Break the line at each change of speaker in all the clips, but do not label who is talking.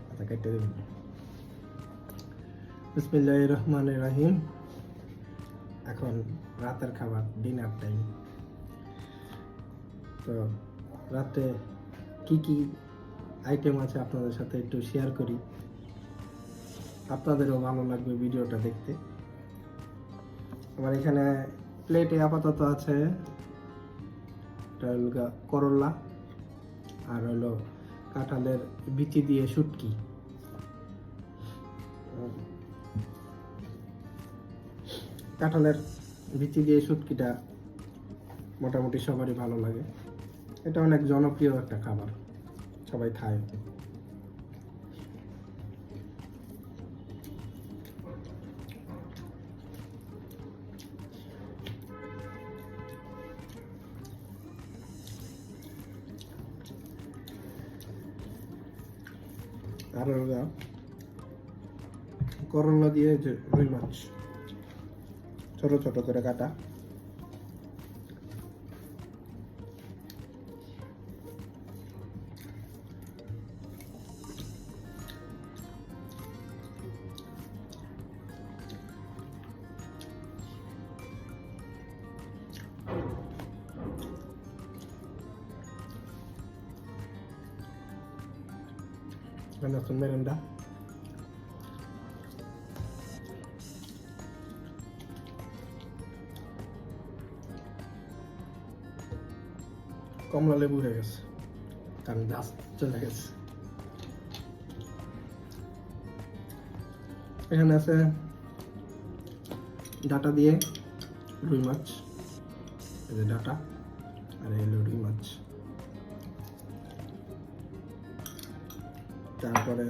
আচ্ছা কেটে দেবেন। বিসমিল্লাহির রহমানির রহিম। এখন রাতের খাবার, ডিনার টাইম। তো রাতে কি কি আইটেম আছে আপনাদের সাথে একটু শেয়ার করি, আপনাদেরও ভালো লাগবে ভিডিওটা দেখতে। আমার এখানে প্লেটে আপাতত আছে করলা, আর হলো কাঁঠালের বিচি দিয়ে শুটকি। কাঁঠালের বিচি দিয়ে শুটকিটা মোটামুটি সবারই ভালো লাগে। এটা অনেক জনপ্রিয় একটা খাবার, সবাই খায়। আর করলা দিয়ে যে রুই মাছ ছোট ছোট করে কাটা, নতুন মেরেন্ডা। কমলা লেবু হয়ে গেছে, কারণ গাছ চলে গেছে। এখানে আছে ডাটা দিয়ে রুই মাছ, এই যে ডাটা, আর এলো রুই মাছ। তারপরে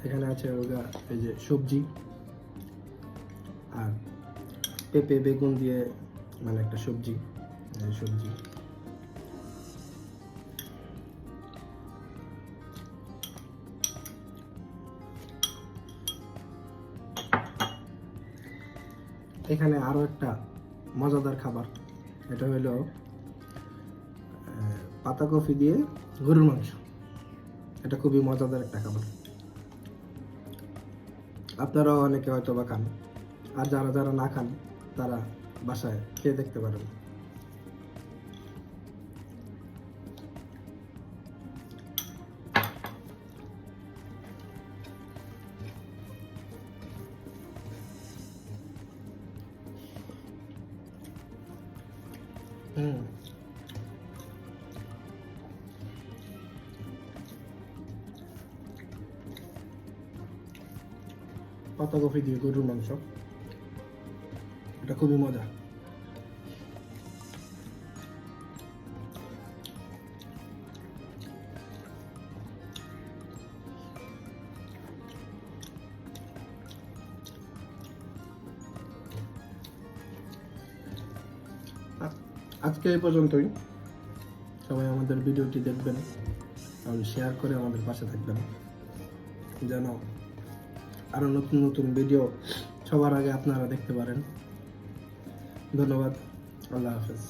এখানে আছে এই যে সবজি, আর পেঁপে বেগুন দিয়ে মানে একটা সবজি, সবজি। এখানে আরো একটা মজাদার খাবার, এটা হলো পাতাকপি দিয়ে গরুর মাংস। এটা খুবই মজাদার একটা খাবার, আপনারাও অনেকে হয়তো বা খান, আর যারা যারা না খান তারা বাসায় খেয়ে দেখতে পারেন। পাতাকপি দিয়ে গরুর মাংস, এটা খুবই মজা। আজকে এই পর্যন্তই। সবাই আমাদের ভিডিওটি দেখবেন এবং শেয়ার করে আমাদের পাশে থাকবেন, যেন আরো নতুন নতুন ভিডিও সবার আগে আপনারা দেখতে পারেন। ধন্যবাদ। আল্লাহ হাফেজ।